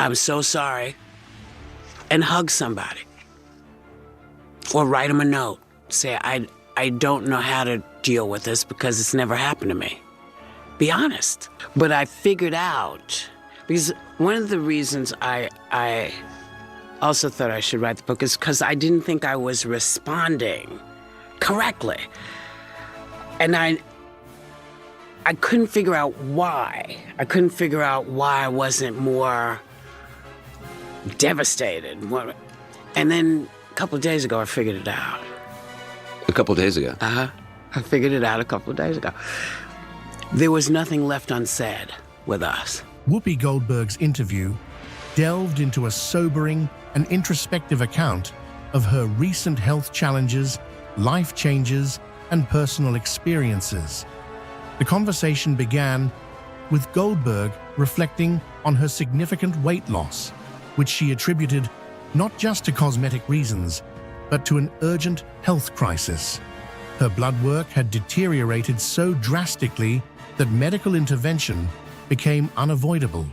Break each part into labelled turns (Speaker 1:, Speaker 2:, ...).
Speaker 1: I'm so sorry, and hug somebody. Or write them a note. Say, I don't know how to deal with this because it's never happened to me. Be honest. But I figured out, because one of the reasons I also thought I should write the book is because I didn't think I was responding correctly. And I couldn't figure out why. I couldn't figure out why I wasn't more devastated. And then a couple of days ago, I figured it out.
Speaker 2: A couple of days ago?
Speaker 1: Uh-huh. I figured it out a couple of days ago. There was nothing left unsaid with us.
Speaker 3: Whoopi Goldberg's interview delved into a sobering and introspective account of her recent health challenges, life changes, and personal experiences. The conversation began with Goldberg reflecting on her significant weight loss, which she attributed not just to cosmetic reasons, but to an urgent health crisis. Her blood work had deteriorated so drastically that medical intervention became unavoidable.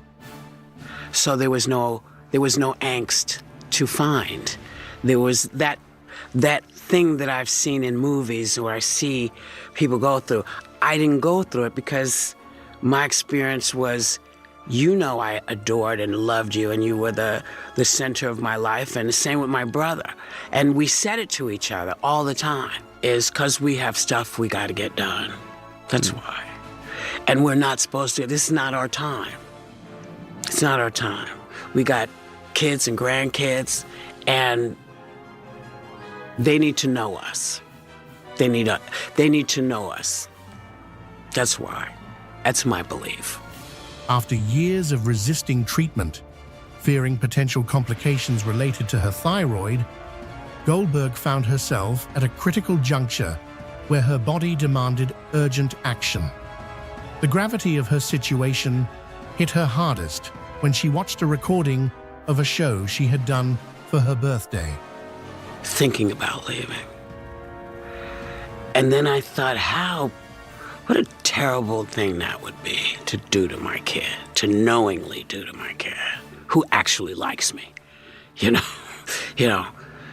Speaker 1: So there was no angst to find. There was that thing that I've seen in movies or I see people go through. I didn't go through it because my experience was, I adored and loved you, and you were the center of my life, and the same with my brother. And we said it to each other all the time, is because we have stuff we got to get done. That's why. And we're not supposed to. This is not our time. It's not our time. We got kids and grandkids, and they need to know us. They need to know us. That's why. That's my belief.
Speaker 3: After years of resisting treatment, fearing potential complications related to her thyroid, Goldberg found herself at a critical juncture where her body demanded urgent action. The gravity of her situation hit her hardest when she watched a recording of a show she had done for her birthday.
Speaker 1: Thinking about leaving. And then I thought, what a terrible thing that would be to do to my kid, to knowingly do to my kid, who actually likes me.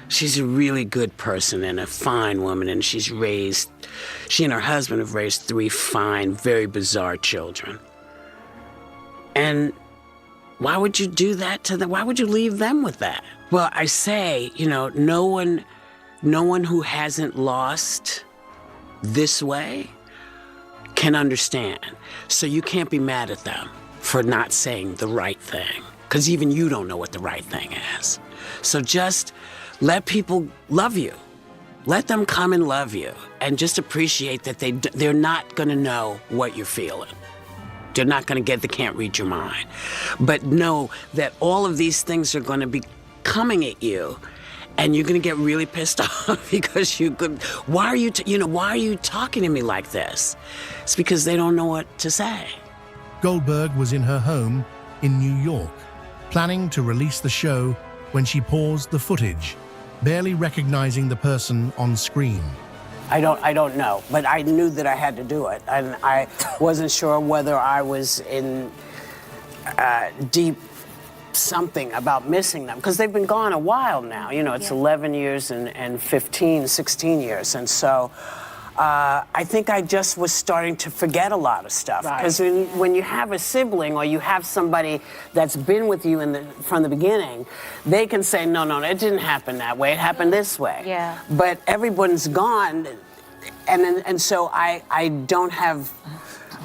Speaker 1: She's a really good person and a fine woman, and she and her husband have raised 3 fine, very bizarre children. And why would you do that to them? Why would you leave them with that? Well, I say, no one who hasn't lost this way can understand. So you can't be mad at them for not saying the right thing, because even you don't know what the right thing is. So just let people love you. Let them come and love you, and just appreciate that they're not going to know what you're feeling. They're not going to they can't read your mind. But know that all of these things are going to be coming at you, and you're going to get really pissed off because why are you talking to me like this? It's because they don't know what to say.
Speaker 3: Goldberg was in her home in New York, planning to release the show when she paused the footage, barely recognizing the person on screen.
Speaker 1: I don't know, but I knew that I had to do it, and I wasn't sure whether I was in deep something about missing them, because they've been gone a while now. It's 11 years and 15, 16 years, and so I think I just was starting to forget a lot of stuff. Because when you have a sibling or you have somebody that's been with you from the beginning, they can say, no, it didn't happen that way. It happened this way.
Speaker 4: Yeah.
Speaker 1: But everyone's gone, and so I don't have.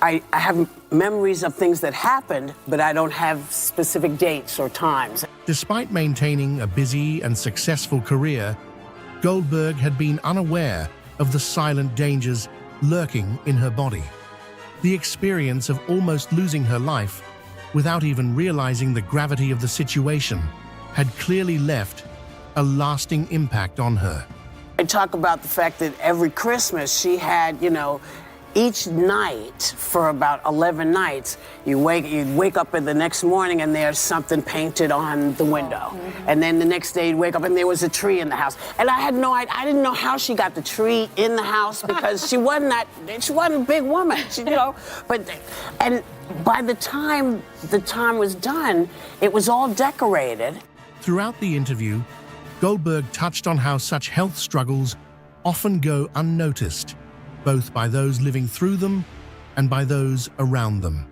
Speaker 1: I have memories of things that happened, but I don't have specific dates or times.
Speaker 3: Despite maintaining a busy and successful career, Goldberg had been unaware of the silent dangers lurking in her body. The experience of almost losing her life without even realizing the gravity of the situation had clearly left a lasting impact on her.
Speaker 1: I talk about the fact that every Christmas she had, each night for about 11 nights, you wake up in the next morning and there's something painted on the window. And then the next day you wake up and there was a tree in the house. And I didn't know how she got the tree in the house because she wasn't a big woman, but by the time was done, it was all decorated.
Speaker 3: Throughout the interview, Goldberg touched on how such health struggles often go unnoticed, both by those living through them and by those around them.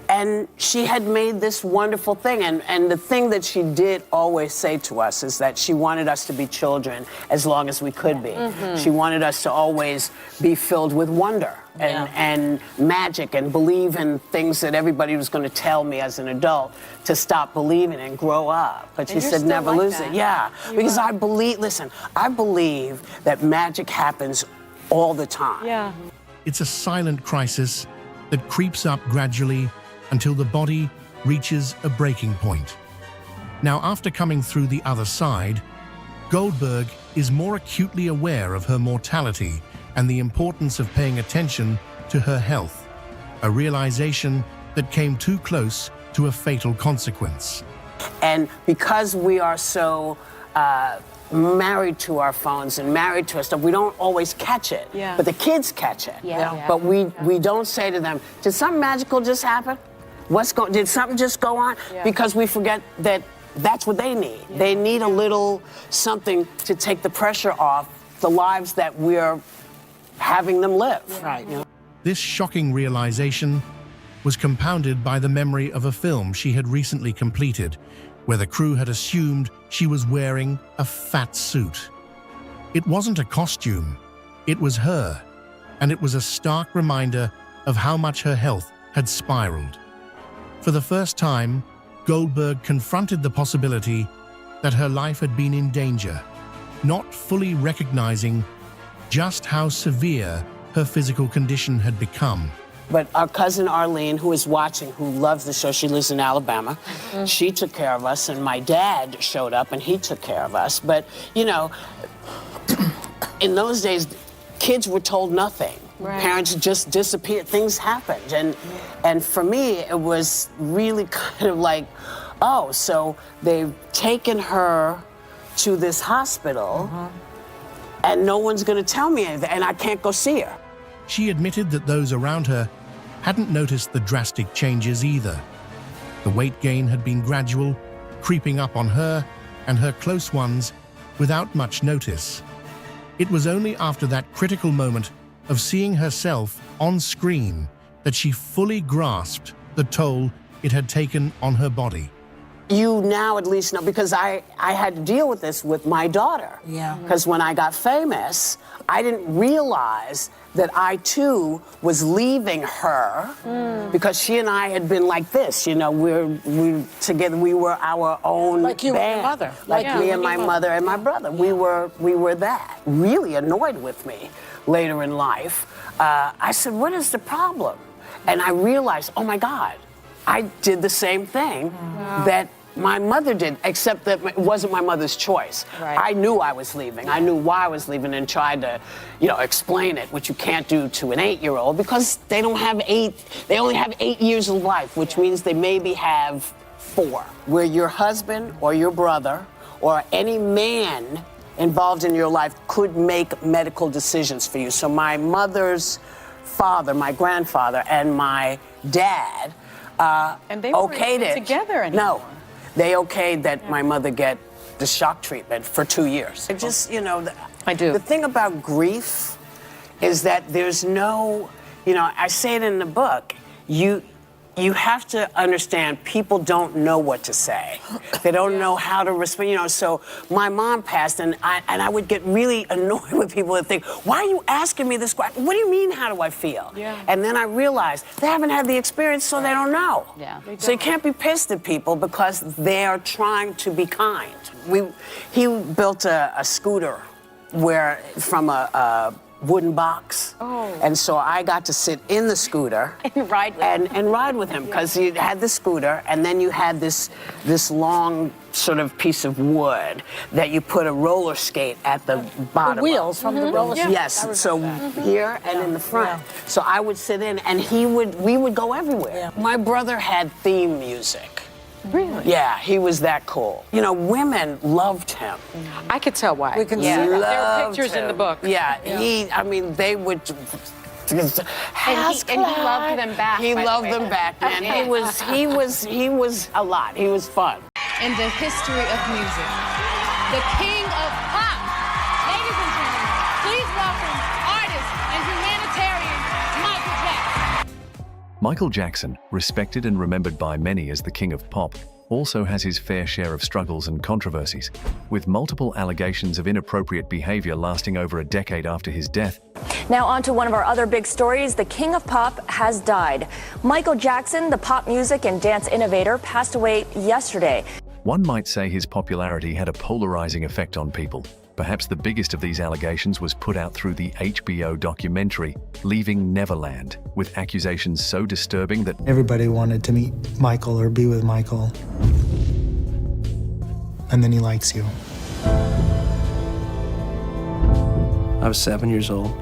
Speaker 1: And she had made this wonderful thing. And the thing that she did always say to us is that she wanted us to be children as long as we could be. She wanted us to always be filled with wonder and magic and believe in things that everybody was going to tell me as an adult to stop believing and grow up. But she said, never lose it. Yeah, because I believe, listen, I believe that magic happens all the time.
Speaker 4: Yeah.
Speaker 3: It's a silent crisis that creeps up gradually until the body reaches a breaking point. Now, after coming through the other side, Goldberg is more acutely aware of her mortality and the importance of paying attention to her health, a realization that came too close to a fatal consequence.
Speaker 1: And because we are so married to our phones and married to our stuff, we don't always catch it.
Speaker 4: Yeah.
Speaker 1: But the kids catch it.
Speaker 4: Yeah.
Speaker 1: But we don't say to them, did something magical just happen? Did something just go on?
Speaker 4: Yeah.
Speaker 1: Because we forget that that's what they need.
Speaker 4: Yeah.
Speaker 1: They need a little something to take the pressure off the lives that we're having them live. Right. You know?
Speaker 3: This shocking realization was compounded by the memory of a film she had recently completed, where the crew had assumed she was wearing a fat suit. It wasn't a costume, it was her, and it was a stark reminder of how much her health had spiraled. For the first time, Goldberg confronted the possibility that her life had been in danger, not fully recognizing just how severe her physical condition had become.
Speaker 1: But our cousin Arlene, who is watching, who loves the show, she lives in Alabama, she took care of us, and my dad showed up and he took care of us. But, you know, in those days, kids were told nothing. Right. Parents just disappeared. Things happened. And for me, it was really kind of like, oh, so they've taken her to this hospital and no one's going to tell me anything, and I can't go see her.
Speaker 3: She admitted that those around her hadn't noticed the drastic changes either. The weight gain had been gradual, creeping up on her and her close ones without much notice. It was only after that critical moment of seeing herself on screen that she fully grasped the toll it had taken on her body.
Speaker 1: You now at least know, because I had to deal with this with my daughter. Yeah. Because when I got famous, I didn't realize that I too was leaving her because she and I had been like this. You know, we together. We were our own
Speaker 5: like you
Speaker 1: band.
Speaker 5: and your mother.
Speaker 1: Like me and my mother and my brother. We were that. Really annoyed with me later in life. I said, "What is the problem?" And I realized, oh my God, I did the same thing that my mother did, except that it wasn't my mother's choice. Right. I knew I was leaving. I knew why I was leaving and tried to, you know, explain it, which you can't do to an 8-year-old because they don't have they only have 8 years of life, which means they maybe have 4. Where your husband or your brother or any man involved in your life could make medical decisions for you. So my mother's father, my grandfather, and my dad
Speaker 4: and they weren't
Speaker 1: okayed it.
Speaker 4: Together anymore.
Speaker 1: No. They okayed that my mother get the shock treatment for 2 years. It just, you know,
Speaker 4: I do.
Speaker 1: The thing about grief is that there's no, you know, I say it in the book, you have to understand people don't know what to say. They don't know how to respond, you know. So my mom passed, and I would get really annoyed with people that think, why are you asking me this question? What do you mean, how do I feel? Yeah. And then I realized they haven't had the experience, so they don't know. Yeah. So you can't be pissed at people because they're trying to be kind. He built a scooter from a wooden box. Oh. And so I got to sit in the scooter
Speaker 4: and
Speaker 1: ride with him because you had the scooter and then you had this long sort of piece of wood that you put a roller skate at the bottom.
Speaker 5: The wheels from the roller skate.
Speaker 1: Yes, so here and in the front. Yeah. So I would sit in and we would go everywhere. Yeah. My brother had theme music.
Speaker 4: Really?
Speaker 1: Yeah, he was that cool. You know, women loved him.
Speaker 4: I could tell why.
Speaker 5: We can see that.
Speaker 4: There are pictures in the book.
Speaker 1: Yeah, I mean, they would
Speaker 4: And he loved them back.
Speaker 1: He loved them back, man. He was a lot. He was fun.
Speaker 5: In the history of music, the king of pop. Ladies and gentlemen, please welcome artist and humanitarian Michael Jackson.
Speaker 6: Michael Jackson, respected and remembered by many as the king of pop, also has his fair share of struggles and controversies, with multiple allegations of inappropriate behavior lasting over a decade after his death.
Speaker 7: Now on to one of our other big stories. The king of pop has died. Michael Jackson, the pop music and dance innovator, passed away yesterday.
Speaker 6: One might say his popularity had a polarizing effect on people. Perhaps the biggest of these allegations was put out through the HBO documentary, Leaving Neverland, with accusations so disturbing that
Speaker 8: everybody wanted to meet Michael or be with Michael. And then he likes you.
Speaker 9: I was 7 years old.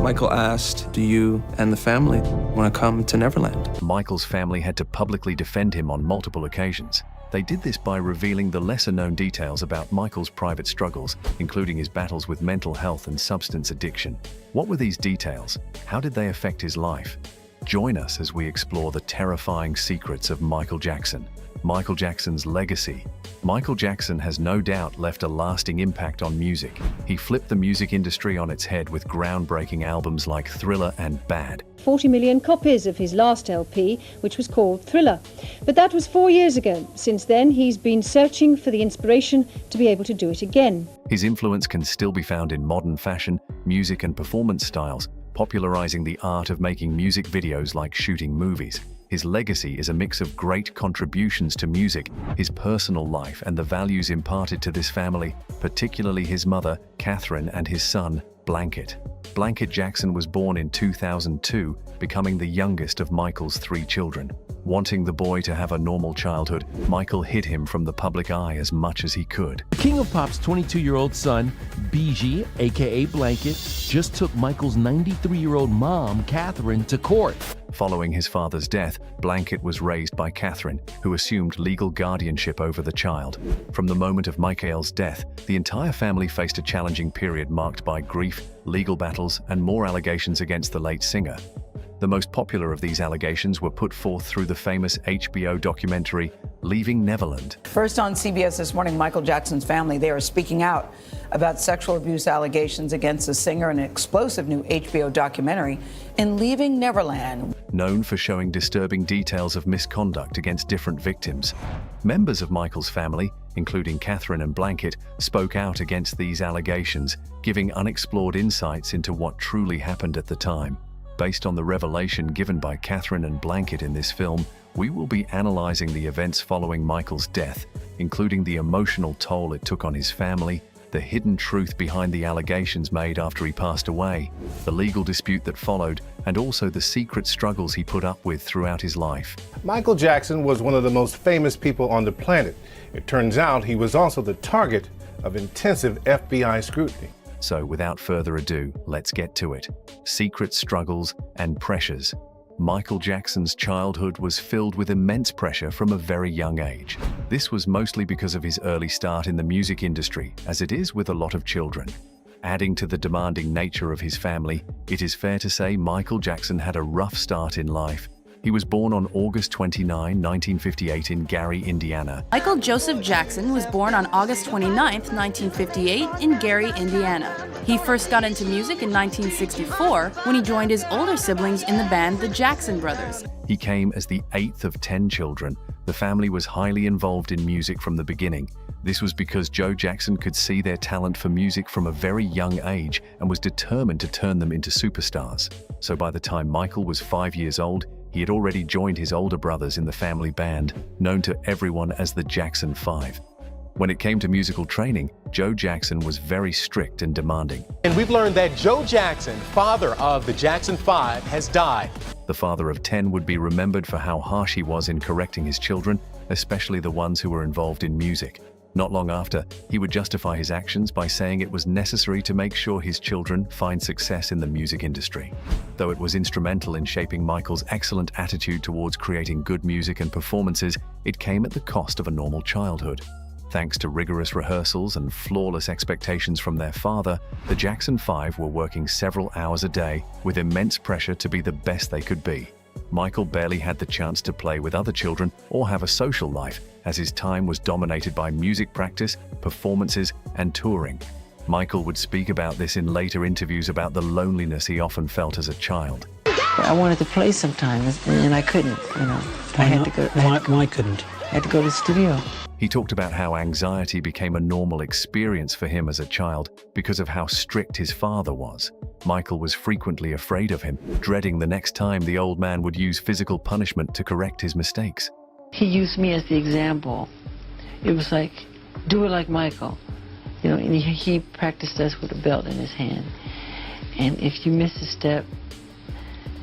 Speaker 9: Michael asked, "Do you and the family want to come to Neverland?"
Speaker 6: Michael's family had to publicly defend him on multiple occasions. They did this by revealing the lesser-known details about Michael's private struggles, including his battles with mental health and substance addiction. What were these details? How did they affect his life? Join us as we explore the terrifying secrets of Michael Jackson. Michael Jackson's legacy. Michael Jackson has no doubt left a lasting impact on music. He flipped the music industry on its head with groundbreaking albums like Thriller and Bad.
Speaker 10: 40 million copies of his last LP, which was called Thriller. But that was 4 years ago. Since then, he's been searching for the inspiration to be able to do it again.
Speaker 6: His influence can still be found in modern fashion, music and performance styles, popularizing the art of making music videos like shooting movies. His legacy is a mix of great contributions to music, his personal life, and the values imparted to this family, particularly his mother, Catherine, and his son, Blanket. Blanket Jackson was born in 2002, becoming the youngest of Michael's 3 children. Wanting the boy to have a normal childhood, Michael hid him from the public eye as much as he could.
Speaker 11: The King of Pop's 22-year-old son, BG, aka Blanket, just took Michael's 93-year-old mom, Catherine, to court.
Speaker 6: Following his father's death, Blanket was raised by Catherine, who assumed legal guardianship over the child. From the moment of Michael's death, the entire family faced a challenging period marked by grief, legal battles, and more allegations against the late singer. The most popular of these allegations were put forth through the famous HBO documentary, Leaving Neverland.
Speaker 4: First on CBS this morning, Michael Jackson's family, they are speaking out about sexual abuse allegations against the singer in an explosive new HBO documentary, In Leaving Neverland.
Speaker 6: Known for showing disturbing details of misconduct against different victims. Members of Michael's family, including Catherine and Blanket, spoke out against these allegations, giving unexplored insights into what truly happened at the time. Based on the revelation given by Catherine and Blanket in this film, we will be analyzing the events following Michael's death, including the emotional toll it took on his family, the hidden truth behind the allegations made after he passed away, the legal dispute that followed, and also the secret struggles he put up with throughout his life.
Speaker 12: Michael Jackson was one of the most famous people on the planet. It turns out he was also the target of intensive FBI scrutiny.
Speaker 6: So without further ado, let's get to it. Secret struggles and pressures. Michael Jackson's childhood was filled with immense pressure from a very young age. This was mostly because of his early start in the music industry, as it is with a lot of children. Adding to the demanding nature of his family, it is fair to say Michael Jackson had a rough start in life. He was born on August 29, 1958 in Gary, Indiana.
Speaker 5: Michael Joseph Jackson was born on August 29, 1958 in Gary, Indiana. He first got into music in 1964 when he joined his older siblings in the band The Jackson Brothers.
Speaker 6: He came as the 8th of 10 children. The family was highly involved in music from the beginning. This was because Joe Jackson could see their talent for music from a very young age and was determined to turn them into superstars. So by the time Michael was 5 years old, he had already joined his older brothers in the family band, known to everyone as the Jackson 5. When it came to musical training, Joe Jackson was very strict and demanding.
Speaker 13: And we've learned that Joe Jackson, father of the Jackson 5, has died.
Speaker 6: The father of 10 would be remembered for how harsh he was in correcting his children, especially the ones who were involved in music. Not long after, he would justify his actions by saying it was necessary to make sure his children find success in the music industry. Though it was instrumental in shaping Michael's excellent attitude towards creating good music and performances, it came at the cost of a normal childhood. Thanks to rigorous rehearsals and flawless expectations from their father, the Jackson 5 were working several hours a day with immense pressure to be the best they could be. Michael barely had the chance to play with other children or have a social life, as his time was dominated by music practice, performances, and touring. Michael would speak about this in later interviews about the loneliness he often felt as a child.
Speaker 14: I wanted to play sometimes, and I couldn't, I had to go.
Speaker 15: Why couldn't?
Speaker 14: I had to go to the studio.
Speaker 6: He talked about how anxiety became a normal experience for him as a child because of how strict his father was. Michael was frequently afraid of him, dreading the next time the old man would use physical punishment to correct his mistakes.
Speaker 14: He used me as the example. It was like, do it like Michael. And he practiced us with a belt in his hand. And if you miss a step,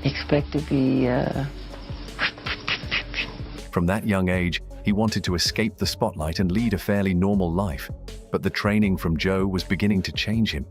Speaker 14: expect to be...
Speaker 6: From that young age, he wanted to escape the spotlight and lead a fairly normal life. But the training from Joe was beginning to change him.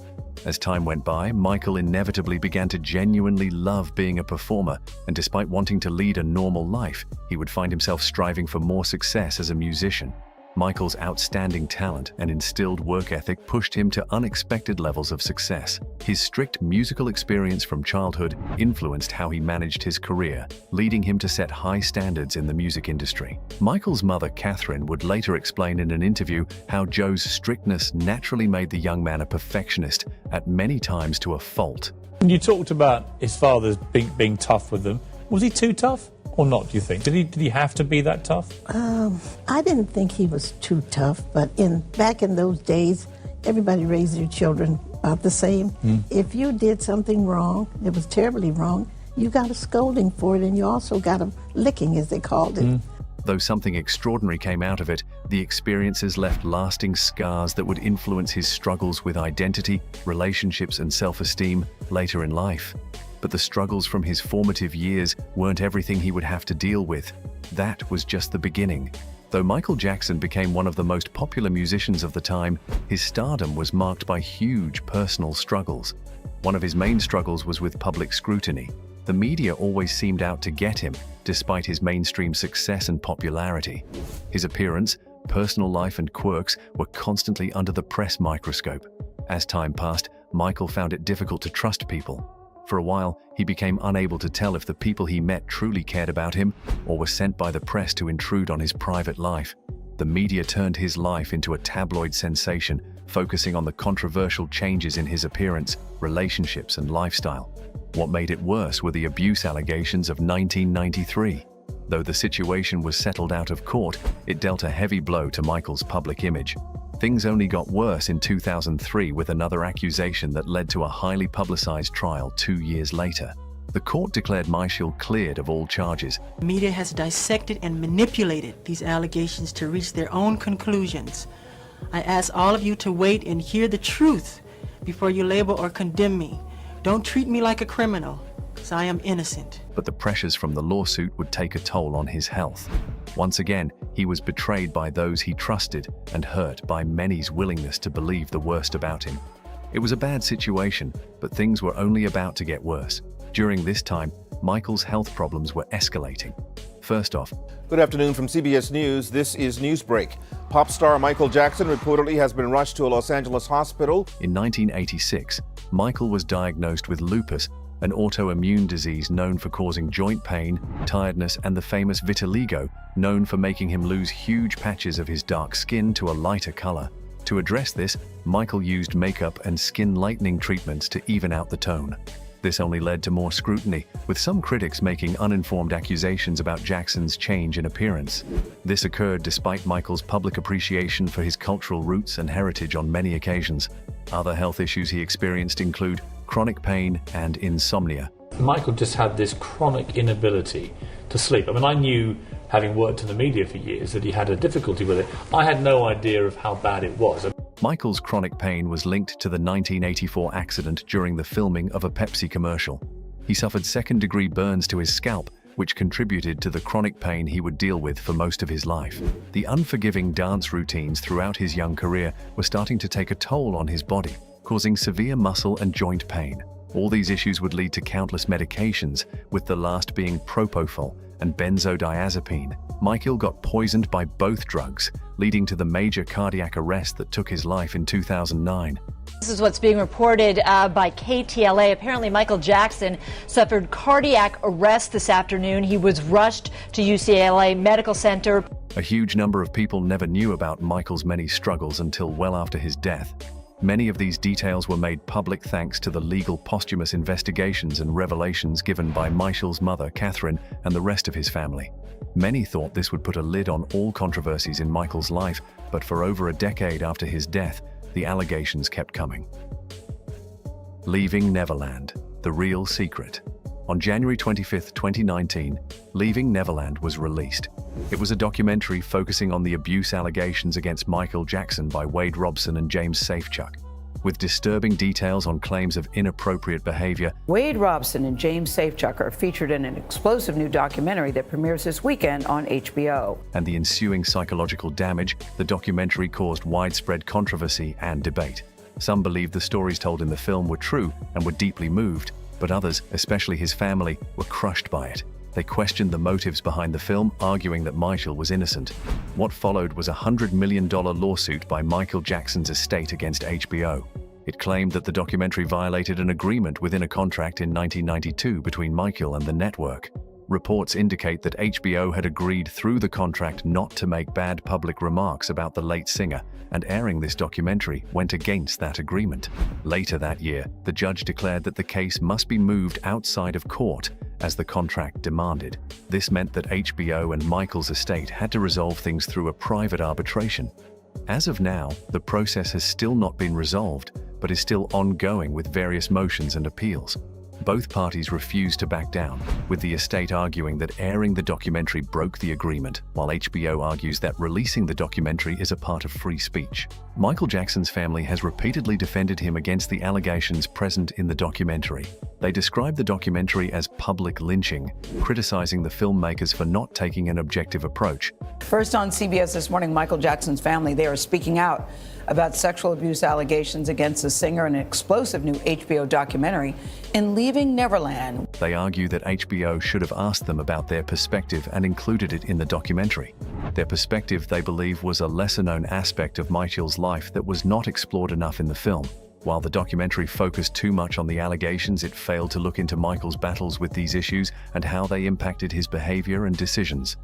Speaker 6: As time went by, Michael inevitably began to genuinely love being a performer, and despite wanting to lead a normal life, he would find himself striving for more success as a musician. Michael's outstanding talent and instilled work ethic pushed him to unexpected levels of success. His strict musical experience from childhood influenced how he managed his career, leading him to set high standards in the music industry. Michael's mother, Catherine, would later explain in an interview how Joe's strictness naturally made the young man a perfectionist, at many times to a fault.
Speaker 15: You talked about his father being tough with them. Was he too tough? Or not, do you think? Did he have to be that tough?
Speaker 16: I didn't think he was too tough, but back in those days, everybody raised their children about the same. If you did something wrong, it was terribly wrong, you got a scolding for it, and you also got a licking, as they called it.
Speaker 6: Though something extraordinary came out of it, the experiences left lasting scars that would influence his struggles with identity, relationships, and self-esteem later in life. But the struggles from his formative years weren't everything he would have to deal with. That was just the beginning. Though Michael Jackson became one of the most popular musicians of the time, his stardom was marked by huge personal struggles. One of his main struggles was with public scrutiny. The media always seemed out to get him, despite his mainstream success and popularity. His appearance, personal life, and quirks were constantly under the press microscope. As time passed, Michael found it difficult to trust people. For a while, he became unable to tell if the people he met truly cared about him or were sent by the press to intrude on his private life. The media turned his life into a tabloid sensation, focusing on the controversial changes in his appearance, relationships, and lifestyle. What made it worse were the abuse allegations of 1993. Though the situation was settled out of court, it dealt a heavy blow to Michael's public image. Things only got worse in 2003 with another accusation that led to a highly publicized trial 2 years later. The court declared Michael cleared of all charges.
Speaker 17: The media has dissected and manipulated these allegations to reach their own conclusions. I ask all of you to wait and hear the truth before you label or condemn me. Don't treat me like a criminal, because I am innocent.
Speaker 6: But the pressures from the lawsuit would take a toll on his health. Once again, he was betrayed by those he trusted and hurt by many's willingness to believe the worst about him. It was a bad situation, but things were only about to get worse. During this time, Michael's health problems were escalating. First off,
Speaker 18: good afternoon from CBS News. This is Newsbreak. Pop star Michael Jackson reportedly has been rushed to a Los Angeles hospital.
Speaker 6: In 1986, Michael was diagnosed with lupus, an autoimmune disease known for causing joint pain, tiredness, and the famous vitiligo, known for making him lose huge patches of his dark skin to a lighter color. To address this, Michael used makeup and skin lightening treatments to even out the tone. This only led to more scrutiny, with some critics making uninformed accusations about Jackson's change in appearance. This occurred despite Michael's public appreciation for his cultural roots and heritage on many occasions. Other health issues he experienced include chronic pain and insomnia.
Speaker 15: Michael just had this chronic inability to sleep. I mean, I knew, having worked in the media for years, that he had a difficulty with it. I had no idea of how bad it was.
Speaker 6: Michael's chronic pain was linked to the 1984 accident during the filming of a Pepsi commercial. He suffered second-degree burns to his scalp, which contributed to the chronic pain he would deal with for most of his life. The unforgiving dance routines throughout his young career were starting to take a toll on his body, causing severe muscle and joint pain. All these issues would lead to countless medications, with the last being propofol, and benzodiazepine. Michael got poisoned by both drugs, leading to the major cardiac arrest that took his life in 2009.
Speaker 19: This is what's being reported by KTLA. Apparently, Michael Jackson suffered cardiac arrest this afternoon. He was rushed to UCLA Medical Center.
Speaker 6: A huge number of people never knew about Michael's many struggles until well after his death. Many of these details were made public thanks to the legal posthumous investigations and revelations given by Michael's mother, Catherine, and the rest of his family. Many thought this would put a lid on all controversies in Michael's life, but for over a decade after his death, the allegations kept coming. Leaving Neverland, the real secret. On January 25, 2019, Leaving Neverland was released. It was a documentary focusing on the abuse allegations against Michael Jackson by Wade Robson and James Safechuck, with disturbing details on claims of inappropriate behavior.
Speaker 4: Wade Robson and James Safechuck are featured in an explosive new documentary that premieres this weekend on HBO.
Speaker 6: And the ensuing psychological damage. The documentary caused widespread controversy and debate. Some believed the stories told in the film were true and were deeply moved, but others, especially his family, were crushed by it. They questioned the motives behind the film, arguing that Michael was innocent. What followed was a $100 million lawsuit by Michael Jackson's estate against HBO. It claimed that the documentary violated an agreement within a contract in 1992 between Michael and the network. Reports indicate that HBO had agreed through the contract not to make bad public remarks about the late singer, and airing this documentary went against that agreement. Later that year, the judge declared that the case must be moved outside of court, as the contract demanded. This meant that HBO and Michael's estate had to resolve things through a private arbitration. As of now, the process has still not been resolved, but is still ongoing with various motions and appeals. Both parties refused to back down, with the estate arguing that airing the documentary broke the agreement, while HBO argues that releasing the documentary is a part of free speech. Michael Jackson's family has repeatedly defended him against the allegations present in the documentary. They described the documentary as public lynching, criticizing the filmmakers for not taking an objective approach.
Speaker 4: First on CBS This Morning, Michael Jackson's family, they are speaking out about sexual abuse allegations against the singer in an explosive new HBO documentary, In Leaving Neverland.
Speaker 6: They argue that HBO should have asked them about their perspective and included it in the documentary. Their perspective, they believe, was a lesser-known aspect of Michael's life that was not explored enough in the film. While the documentary focused too much on the allegations, it failed to look into Michael's battles with these issues and how they impacted his behavior and decisions.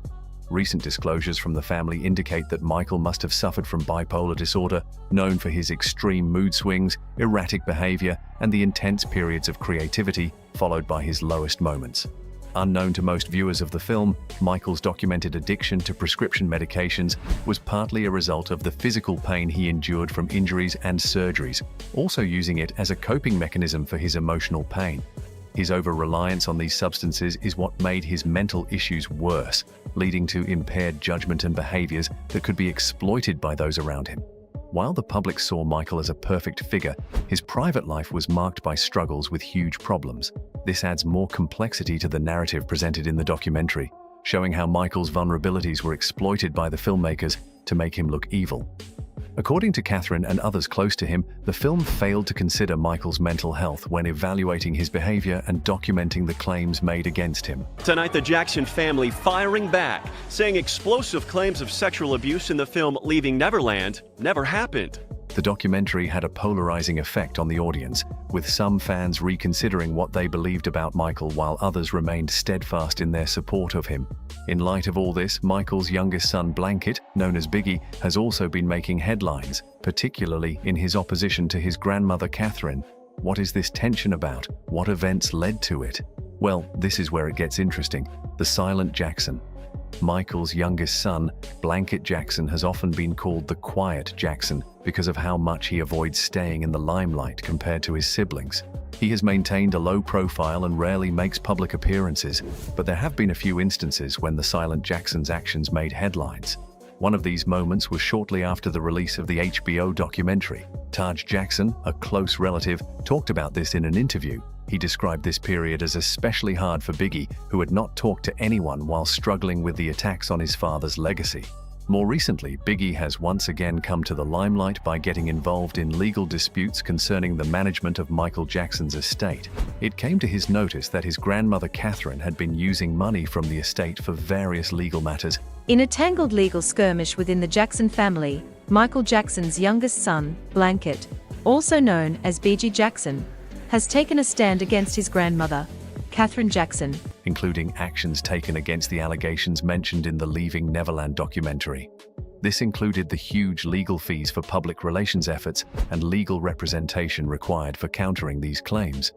Speaker 6: Recent disclosures from the family indicate that Michael must have suffered from bipolar disorder, known for his extreme mood swings, erratic behavior, and the intense periods of creativity, followed by his lowest moments. Unknown to most viewers of the film, Michael's documented addiction to prescription medications was partly a result of the physical pain he endured from injuries and surgeries, also using it as a coping mechanism for his emotional pain. His over-reliance on these substances is what made his mental issues worse, leading to impaired judgment and behaviors that could be exploited by those around him. While the public saw Michael as a perfect figure, his private life was marked by struggles with huge problems. This adds more complexity to the narrative presented in the documentary, showing how Michael's vulnerabilities were exploited by the filmmakers to make him look evil. According to Catherine and others close to him, the film failed to consider Michael's mental health when evaluating his behavior and documenting the claims made against him.
Speaker 20: Tonight, the Jackson family firing back, saying explosive claims of sexual abuse in the film Leaving Neverland never happened.
Speaker 6: The documentary had a polarizing effect on the audience, with some fans reconsidering what they believed about Michael while others remained steadfast in their support of him. In light of all this, Michael's youngest son, Blanket, known as Biggie, has also been making headlines, particularly in his opposition to his grandmother, Catherine. What is this tension about? What events led to it? Well, this is where it gets interesting. The silent Jackson. Michael's youngest son, Blanket Jackson, has often been called the quiet Jackson because of how much he avoids staying in the limelight compared to his siblings. He has maintained a low profile and rarely makes public appearances, but there have been a few instances when the silent Jackson's actions made headlines. One of these moments was shortly after the release of the HBO documentary. Taj Jackson, a close relative, talked about this in an interview. He described this period as especially hard for Biggie, who had not talked to anyone while struggling with the attacks on his father's legacy. More recently, Biggie has once again come to the limelight by getting involved in legal disputes concerning the management of Michael Jackson's estate. It came to his notice that his grandmother Catherine had been using money from the estate for various legal matters.
Speaker 21: In a tangled legal skirmish within the Jackson family, Michael Jackson's youngest son, Blanket, also known as BG Jackson, has taken a stand against his grandmother, Catherine Jackson,
Speaker 6: including actions taken against the allegations mentioned in the Leaving Neverland documentary. This included the huge legal fees for public relations efforts and legal representation required for countering these claims.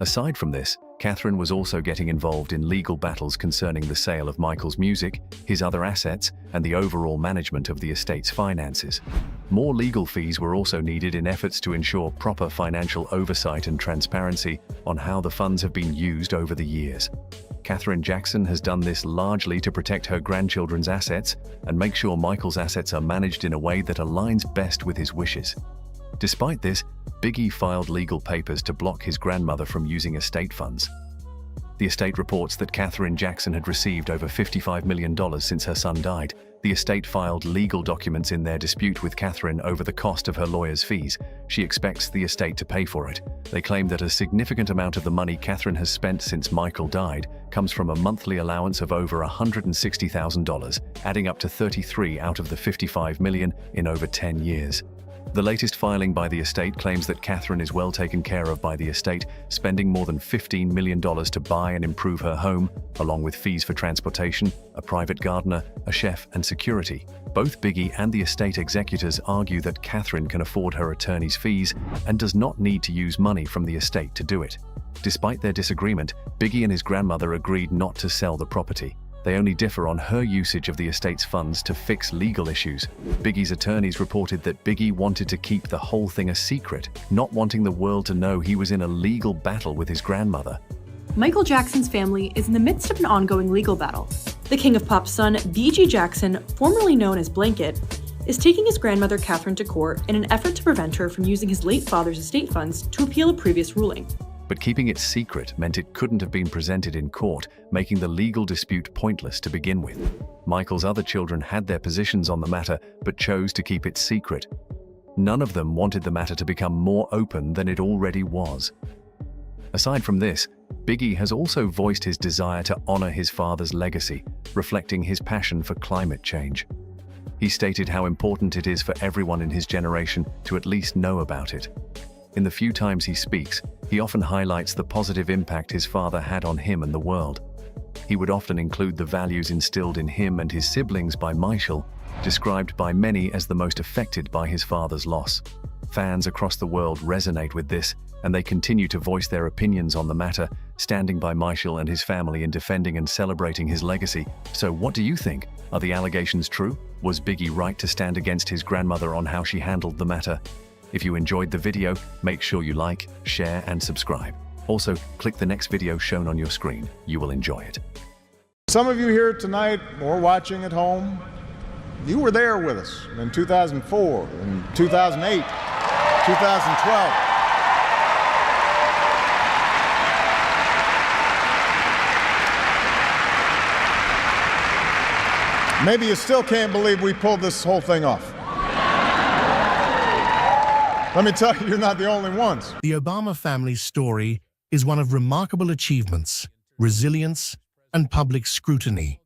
Speaker 6: Aside from this, Catherine was also getting involved in legal battles concerning the sale of Michael's music, his other assets, and the overall management of the estate's finances. More legal fees were also needed in efforts to ensure proper financial oversight and transparency on how the funds have been used over the years. Catherine Jackson has done this largely to protect her grandchildren's assets and make sure Michael's assets are managed in a way that aligns best with his wishes. Despite this, Biggie filed legal papers to block his grandmother from using estate funds. The estate reports that Catherine Jackson had received over $55 million since her son died. The estate filed legal documents in their dispute with Catherine over the cost of her lawyer's fees. She expects the estate to pay for it. They claim that a significant amount of the money Catherine has spent since Michael died comes from a monthly allowance of over $160,000, adding up to 33 out of the $55 million in over 10 years. The latest filing by the estate claims that Catherine is well taken care of by the estate, spending more than $15 million to buy and improve her home, along with fees for transportation, a private gardener, a chef, and security. Both Biggie and the estate executors argue that Catherine can afford her attorney's fees and does not need to use money from the estate to do it. Despite their disagreement, Biggie and his grandmother agreed not to sell the property. They only differ on her usage of the estate's funds to fix legal issues. Biggie's attorneys reported that Biggie wanted to keep the whole thing a secret, not wanting the world to know he was in a legal battle with his grandmother.
Speaker 5: Michael Jackson's family is in the midst of an ongoing legal battle. The King of Pop's son, BG Jackson, formerly known as Blanket, is taking his grandmother Catherine to court in an effort to prevent her from using his late father's estate funds to appeal a previous ruling.
Speaker 6: But keeping it secret meant it couldn't have been presented in court, making the legal dispute pointless to begin with. Michael's other children had their positions on the matter, but chose to keep it secret. None of them wanted the matter to become more open than it already was. Aside from this, Biggie has also voiced his desire to honor his father's legacy, reflecting his passion for climate change. He stated how important it is for everyone in his generation to at least know about it. In the few times he speaks, he often highlights the positive impact his father had on him and the world. He would often include the values instilled in him and his siblings by Michael, described by many as the most affected by his father's loss. Fans across the world resonate with this, and they continue to voice their opinions on the matter, standing by Michael and his family in defending and celebrating his legacy. So what do you think? Are the allegations true? Was Biggie right to stand against his grandmother on how she handled the matter? If you enjoyed the video, make sure you like, share, and subscribe. Also, click the next video shown on your screen. You will enjoy it.
Speaker 22: Some of you here tonight or watching at home, you were there with us in 2004, in 2008, 2012. Maybe you still can't believe we pulled this whole thing off. Let me tell you, you're not the only ones.
Speaker 3: The Obama family's story is one of remarkable achievements, resilience, and public scrutiny.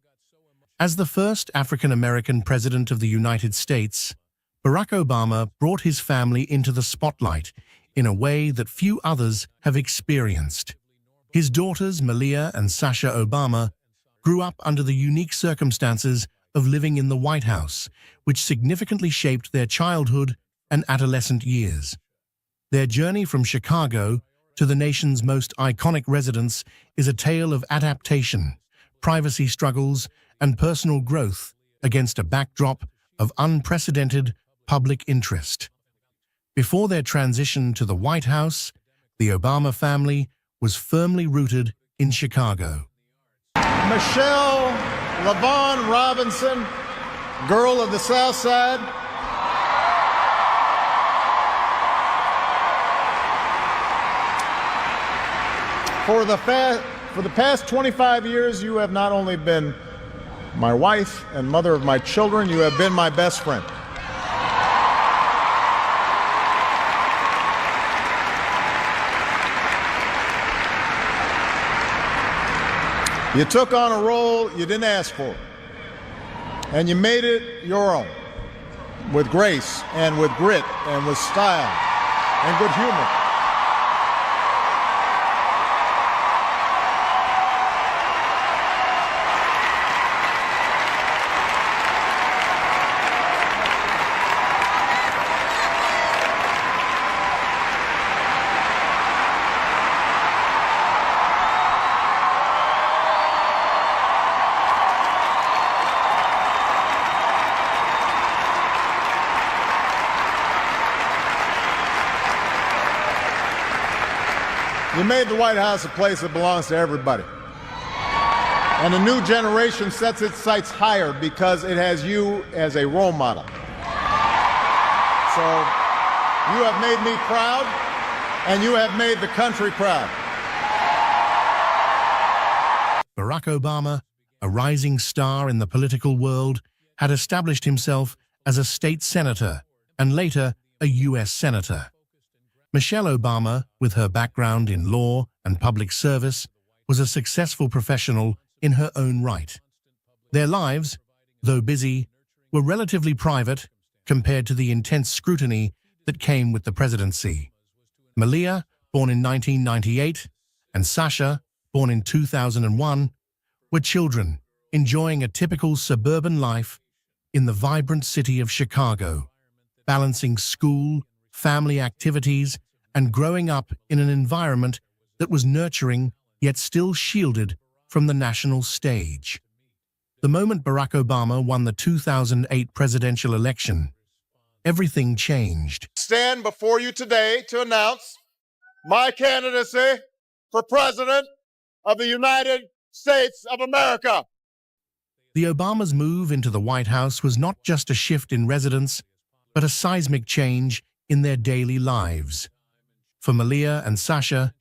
Speaker 3: As the first African-American president of the United States, Barack Obama brought his family into the spotlight in a way that few others have experienced. His daughters, Malia and Sasha Obama, grew up under the unique circumstances of living in the White House, which significantly shaped their childhood and adolescent years. Their journey from Chicago to the nation's most iconic residence is a tale of adaptation, privacy struggles, and personal growth against a backdrop of unprecedented public interest. Before their transition to the White House, the Obama family was firmly rooted in Chicago.
Speaker 22: Michelle LaVaughn Robinson, girl of the South Side. For the past 25 years, you have not only been my wife and mother of my children. You have been my best friend. You took on a role you didn't ask for, and you made it your own, with grace and with grit and with style and good humor. You made the White House a place that belongs to everybody. And a new generation sets its sights higher because it has you as a role model. So you have made me proud, and you have made the country proud.
Speaker 3: Barack Obama, a rising star in the political world, had established himself as a state senator and later a U.S. senator. Michelle Obama, with her background in law and public service, was a successful professional in her own right. Their lives, though busy, were relatively private compared to the intense scrutiny that came with the presidency. Malia, born in 1998, and Sasha, born in 2001, were children enjoying a typical suburban life in the vibrant city of Chicago, balancing school, family activities, and growing up in an environment that was nurturing yet still shielded from the national stage. The moment Barack Obama won the 2008 presidential election, everything changed.
Speaker 22: Stand before you today to announce my candidacy for President of the United States of America.
Speaker 3: The Obamas' move into the White House was not just a shift in residence, but a seismic change in their daily lives. For Malia and Sasha,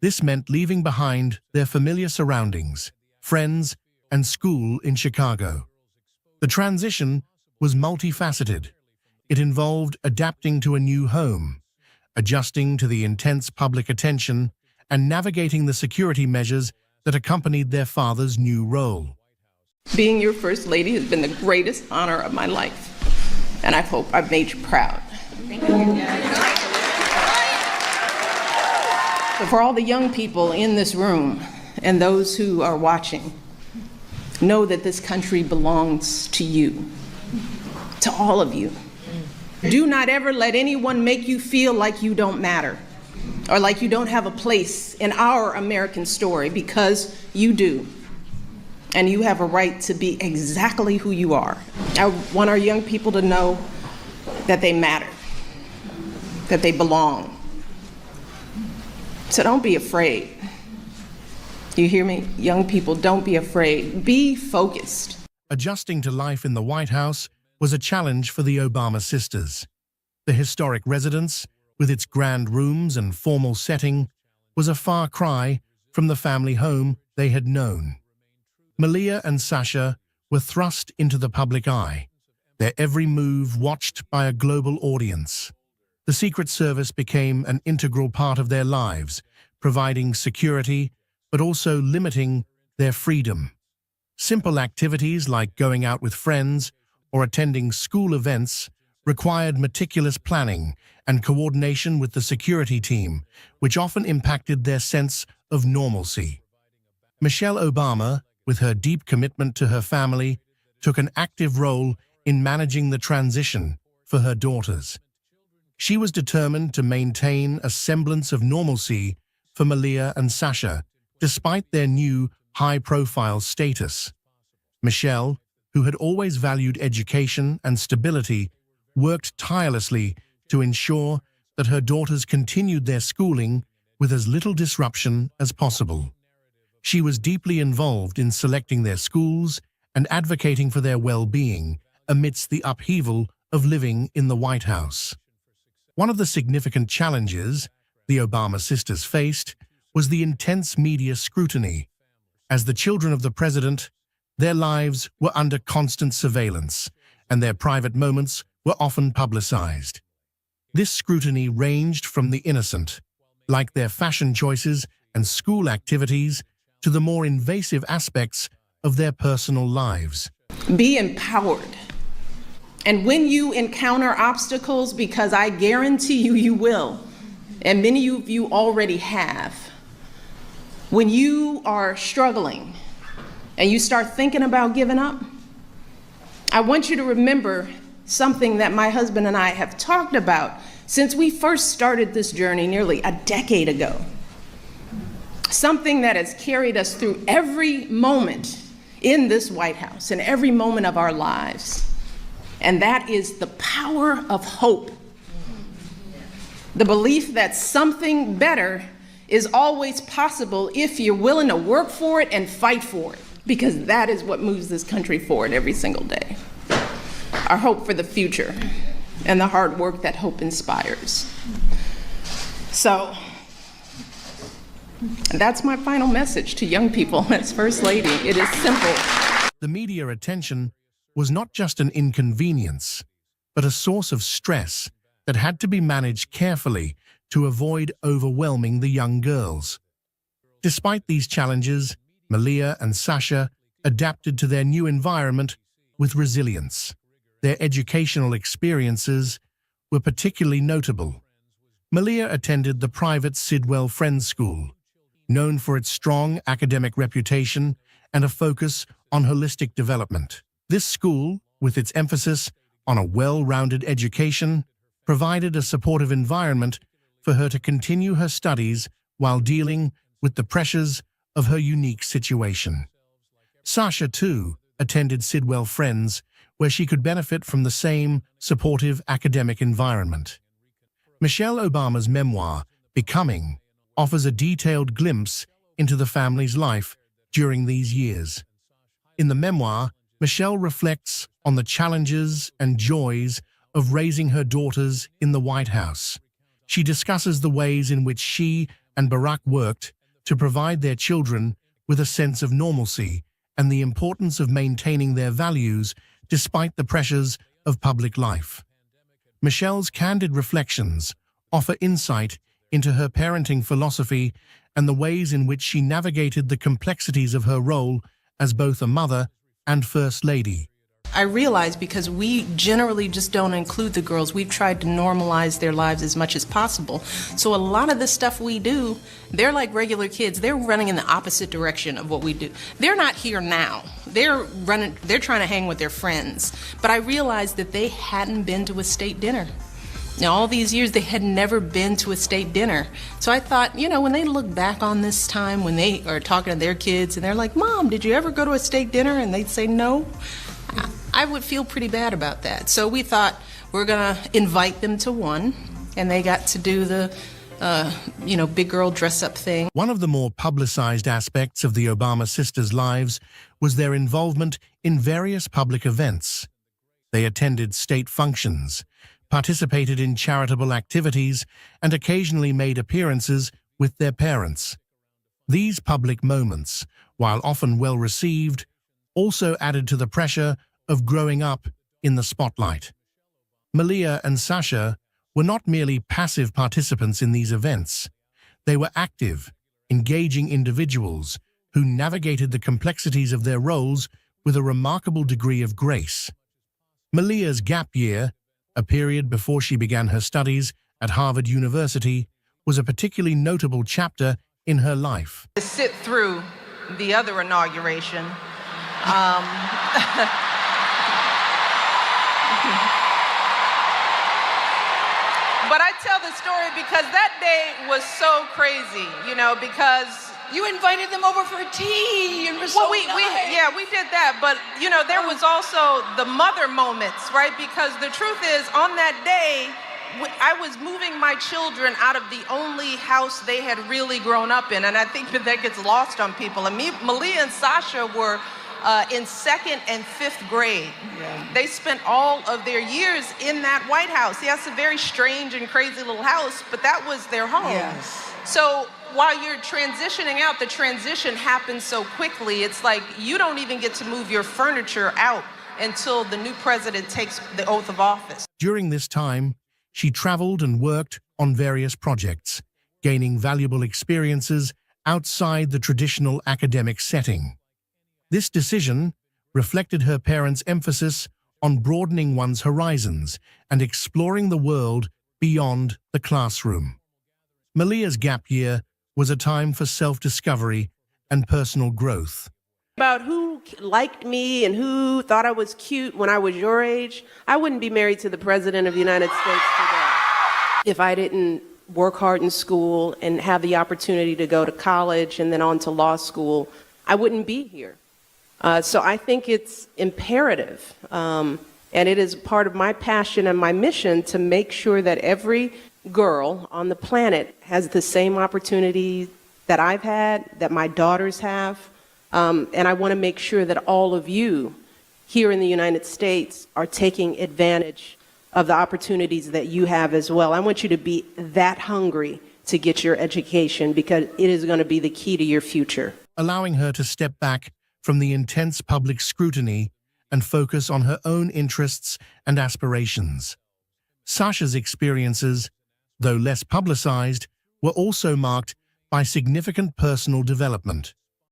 Speaker 3: this meant leaving behind their familiar surroundings, friends, and school in Chicago. The transition was multifaceted. It involved adapting to a new home, adjusting to the intense public attention, and navigating the security measures that accompanied their father's new role.
Speaker 1: Being your First Lady has been the greatest honor of my life, and I hope I've made you proud. Thank you. For all the young people in this room and those who are watching, know that this country belongs to you, to all of you. Do not ever let anyone make you feel like you don't matter or like you don't have a place in our American story, because you do. And you have a right to be exactly who you are. I want our young people to know that they matter, that they belong. So don't be afraid. You hear me? Young people, don't be afraid. Be focused.
Speaker 3: Adjusting to life in the White House was a challenge for the Obama sisters. The historic residence, with its grand rooms and formal setting, was a far cry from the family home they had known. Malia and Sasha were thrust into the public eye, their every move watched by a global audience. The Secret Service became an integral part of their lives, providing security, but also limiting their freedom. Simple activities like going out with friends or attending school events required meticulous planning and coordination with the security team, which often impacted their sense of normalcy. Michelle Obama, with her deep commitment to her family, took an active role in managing the transition for her daughters. She was determined to maintain a semblance of normalcy for Malia and Sasha, despite their new high-profile status. Michelle, who had always valued education and stability, worked tirelessly to ensure that her daughters continued their schooling with as little disruption as possible. She was deeply involved in selecting their schools and advocating for their well-being amidst the upheaval of living in the White House. One of the significant challenges the Obama sisters faced was the intense media scrutiny. As the children of the president, Their lives were under constant surveillance, and their private moments were often publicized. This scrutiny ranged from the innocent, like their fashion choices and school activities, to the more invasive aspects of their personal lives.
Speaker 1: Be empowered. And when you encounter obstacles, because I guarantee you, you will, and many of you already have, when you are struggling and you start thinking about giving up, I want you to remember something that my husband and I have talked about since we first started this journey nearly a decade ago. Something that has carried us through every moment in this White House and every moment of our lives. And that is the power of hope. The belief that something better is always possible if you're willing to work for it and fight for it, because that is what moves this country forward every single day. Our hope for the future and the hard work that hope inspires. So that's my final message to young people as First Lady. It is simple.
Speaker 3: The media attention was not just an inconvenience, but a source of stress that had to be managed carefully to avoid overwhelming the young girls. Despite these challenges, Malia and Sasha adapted to their new environment with resilience. Their educational experiences were particularly notable. Malia attended the private Sidwell Friends School, known for its strong academic reputation and a focus on holistic development. This school, with its emphasis on a well-rounded education, provided a supportive environment for her to continue her studies while dealing with the pressures of her unique situation. Sasha, too, attended Sidwell Friends, where she could benefit from the same supportive academic environment. Michelle Obama's memoir, Becoming, offers a detailed glimpse into the family's life during these years. In the memoir, Michelle reflects on the challenges and joys of raising her daughters in the White House. She discusses the ways in which she and Barack worked to provide their children with a sense of normalcy and the importance of maintaining their values despite the pressures of public life. Michelle's candid reflections offer insight into her parenting philosophy and the ways in which she navigated the complexities of her role as both a mother and First Lady.
Speaker 1: I realize because we generally just don't include the girls, we've tried to normalize their lives as much as possible. So a lot of the stuff we do, they're like regular kids. They're running in the opposite direction of what we do. They're not here now. They're trying to hang with their friends. But I realized that they hadn't been to a state dinner. Now, all these years, they had never been to a state dinner. So I thought, you know, when they look back on this time, when they are talking to their kids and they're like, Mom, did you ever go to a state dinner? And they'd say no. I would feel pretty bad about that. So we thought we're gonna invite them to one, and they got to do the, big girl dress up thing.
Speaker 3: One of the more publicized aspects of the Obama sisters' lives was their involvement in various public events. They attended state functions, participated in charitable activities, and occasionally made appearances with their parents. These public moments, while often well received, also added to the pressure of growing up in the spotlight. Malia and Sasha were not merely passive participants in these events. They were active, engaging individuals who navigated the complexities of their roles with a remarkable degree of grace. Malia's gap year, a period before she began her studies at Harvard University, was a particularly notable chapter in her life.
Speaker 1: To sit through the other inauguration, but I tell the story because that day was so crazy, because
Speaker 2: you invited them over for tea and
Speaker 1: we did that, but there was also the mother moments, right? Because the truth is, on that day, I was moving my children out of the only house they had really grown up in, and I think that gets lost on people. And Malia and Sasha were in 2nd and 5th grade. Yeah. They spent all of their years in that White House. Yes, a very strange and crazy little house, but that was their home.
Speaker 2: Yes.
Speaker 1: So while you're transitioning out, the transition happens so quickly, it's like you don't even get to move your furniture out until the new president takes the oath of office.
Speaker 3: During this time, she traveled and worked on various projects, gaining valuable experiences outside the traditional academic setting. This decision reflected her parents' emphasis on broadening one's horizons and exploring the world beyond the classroom. Malia's gap year was a time for self-discovery and personal growth.
Speaker 7: About who liked me and who thought I was cute when I was your age, I wouldn't be married to the President of the United States today if I didn't work hard in school and have the opportunity to go to college and then on to law school. I wouldn't be here. So I think it's imperative, and it is part of my passion and my mission to make sure that every girl on the planet has the same opportunity that I've had, that my daughters have, and I want to make sure that all of you here in the United States are taking advantage of the opportunities that you have as well. I want you to be that hungry to get your education because it is going to be the key to your future.
Speaker 3: Allowing her to step back from the intense public scrutiny and focus on her own interests and aspirations. Sasha's experiences, though less publicized, were also marked by significant personal development.